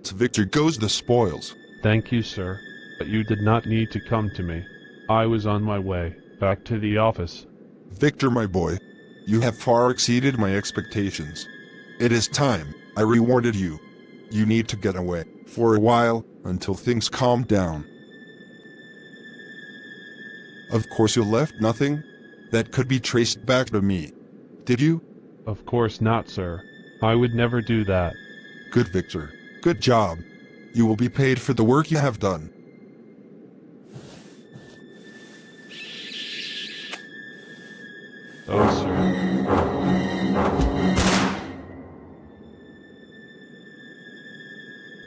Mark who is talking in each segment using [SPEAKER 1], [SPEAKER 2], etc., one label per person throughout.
[SPEAKER 1] To Victor goes the spoils.
[SPEAKER 2] Thank you, sir. But you did not need to come to me. I was on my way back to the office.
[SPEAKER 1] Victor, my boy, you have far exceeded my expectations. It is time I rewarded you. You need to get away for a while until things calm down. Of course you left nothing that could be traced back to me. Did you?
[SPEAKER 2] Of course not, sir. I would never do that.
[SPEAKER 1] Good, Victor. Good job. You will be paid for the work you have done.
[SPEAKER 2] Oh, sir.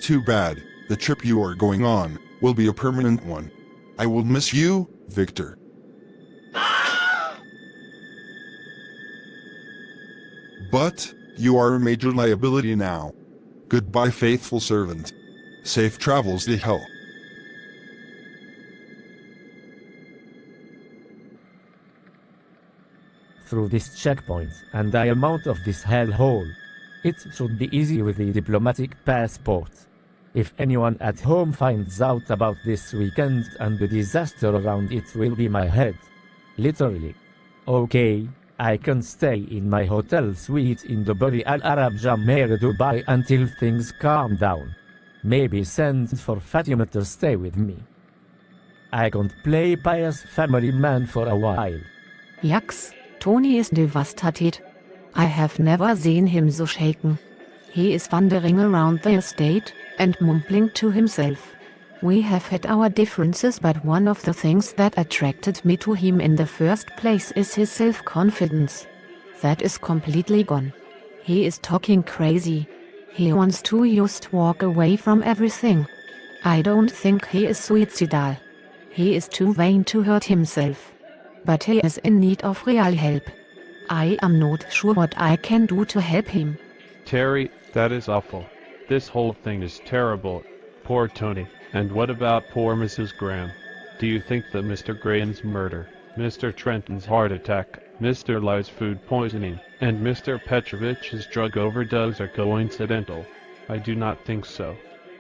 [SPEAKER 1] Too bad. The trip you are going on will be a permanent one. I will miss you, Victor. But you are a major liability now. Goodbye, faithful servant. Safe travels to hell.
[SPEAKER 3] Through this checkpoint, and I am out of this hellhole. It should be easy with the diplomatic passport. If anyone at home finds out about this weekend and the disaster around it will be my head. Literally. Okay, I can stay in my hotel suite in the Burj Al Arab Jumeirah Dubai until things calm down. Maybe send for Fatima to stay with me. I can't play pious family man for a while.
[SPEAKER 4] Yaks, Tony is devastated. I have never seen him so shaken. He is wandering around the estate and mumbling to himself. We have had our differences, but one of the things that attracted me to him in the first place is his self-confidence. That is completely gone. He is talking crazy. He wants to just walk away from everything. I don't think he is suicidal. He is too vain to hurt himself. But he is in need of real help. I am not sure what I can do to help him.
[SPEAKER 2] Therri, that is awful. This whole thing is terrible. Poor Tony. And what about poor Mrs. Graham? Do you think that Mr. Graham's murder, Mr. Trenton's heart attack, Mr. Ly's food poisoning, and Mr. Petrovich's drug overdose are coincidental? I do not think so.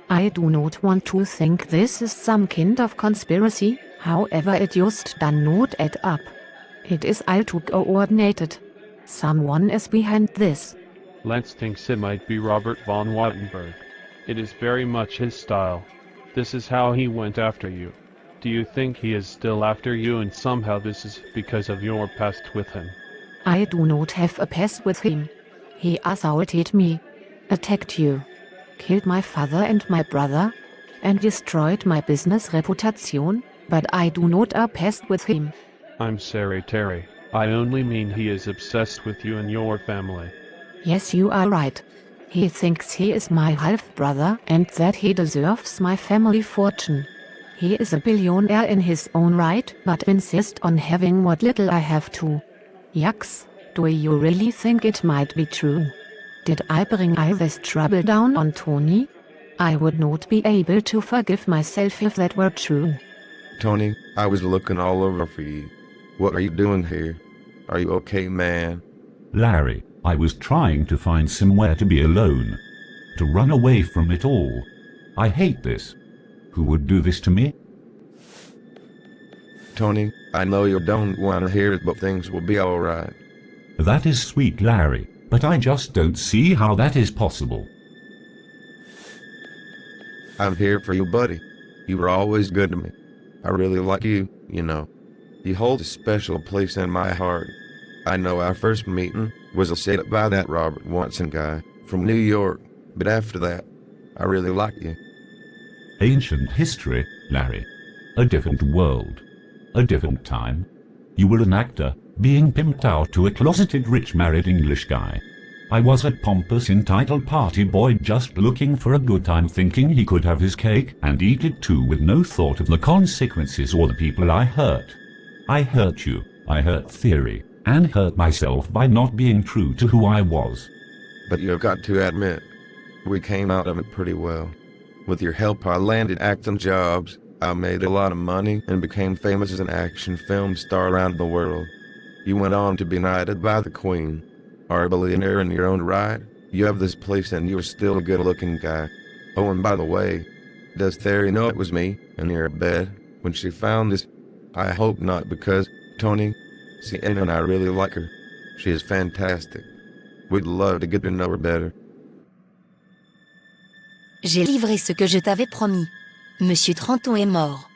[SPEAKER 4] I do not want to think this is some kind of conspiracy, however it just does not add up. It is all too coordinated. Someone is behind this.
[SPEAKER 2] Lance thinks it might be Robert von Wattenberg. It is very much his style. This is how he went after you. Do you think he is still after you and somehow this is because of your past with him?
[SPEAKER 4] I do not have a past with him. He assaulted me, attacked you, killed my father and my brother, and destroyed my business reputation, but I do not have a past with him.
[SPEAKER 2] I'm sorry, Therri. I only mean he is obsessed with you and your family.
[SPEAKER 4] Yes, you are right. He thinks he is my half-brother and that he deserves my family fortune. He is a billionaire in his own right, but insists on having what little I have too. Yaks, do you really think it might be true? Did I bring all this trouble down on Tony? I would not be able to forgive myself if that were true.
[SPEAKER 5] Tony, I was looking all over for you. What are you doing here? Are you okay, man?
[SPEAKER 6] Larry, I was trying to find somewhere to be alone. To run away from it all. I hate this. Who would do this to me?
[SPEAKER 5] Tony, I know you don't want to hear it, but things will be alright.
[SPEAKER 6] That is sweet, Larry, but I just don't see how that is possible.
[SPEAKER 5] I'm here for you, buddy. You were always good to me. I really like you, you know. You hold a special place in my heart. I know our first meeting was set up by that Robert Watson guy from New York, but after that, I really like you.
[SPEAKER 6] Ancient history, Larry. A different world. A different time. You were an actor, being pimped out to a closeted rich married English guy. I was a pompous entitled party boy just looking for a good time, thinking he could have his cake and eat it too, with no thought of the consequences or the people I hurt. I hurt you, I hurt Therri, and hurt myself by not being true to who I was.
[SPEAKER 5] But you've got to admit, we came out of it pretty well. With your help, I landed acting jobs, I made a lot of money, and became famous as an action film star around the world. You went on to be knighted by the Queen. Are a billionaire in your own right. You have this place and you're still a good-looking guy. Oh, and by the way, does Therri know it was me in your bed when she found this? I hope not, because, Tony, see, Anna and I really like her. She is fantastic. We'd love to get to know her better.
[SPEAKER 7] J'ai livré ce que je t'avais promis. Monsieur Trenton est mort.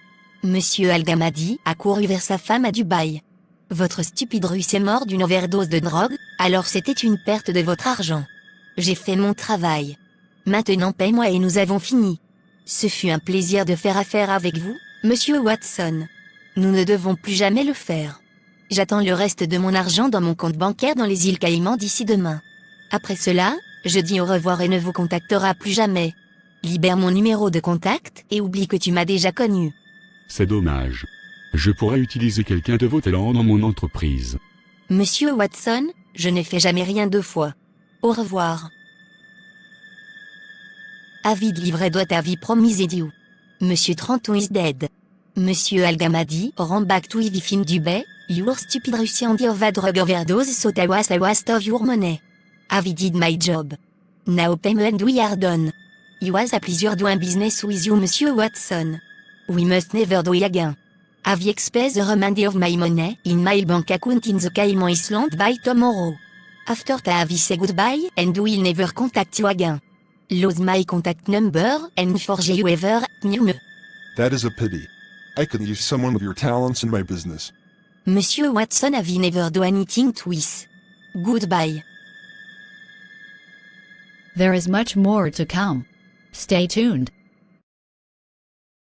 [SPEAKER 7] Monsieur Al-Gamadi a couru vers sa femme à Dubaï. Votre stupide Russe est mort d'une overdose de drogue, alors c'était une perte de votre argent. J'ai fait mon travail. Maintenant paie-moi et nous avons fini. Ce fut un plaisir de faire affaire avec vous, Monsieur Watson. Nous ne devons plus jamais le faire. J'attends le reste de mon argent dans mon compte bancaire dans les îles Caïmans d'ici demain. Après cela, je dis au revoir et ne vous contactera plus jamais. Libère mon numéro de contact et oublie que tu m'as déjà connu.
[SPEAKER 8] C'est dommage. Je pourrais utiliser quelqu'un de vos talents dans mon entreprise.
[SPEAKER 7] Monsieur Watson, je n'ai fait jamais rien 2 fois. Au revoir. Avis de livret doit ta vie promise et you. Monsieur Trenton is dead. Monsieur Al-Gamadi, run back to Ivy Dubai, your stupid Russian of a drug overdose so I was a waste of your money. Avi did my job. Now pay me and we are done. It was a pleasure doing business with you, Monsieur Watson. We must never do it again. Have you expect the remainder of my money in my bank account in the Cayman Island by tomorrow? After that have you say goodbye and we'll never contact you again. Lose my contact number and forget you ever knew me.
[SPEAKER 1] That is a pity. I could use someone with your talents in my business.
[SPEAKER 7] Monsieur Watson, have you never do anything twice? Goodbye.
[SPEAKER 9] There is much more to come. Stay tuned.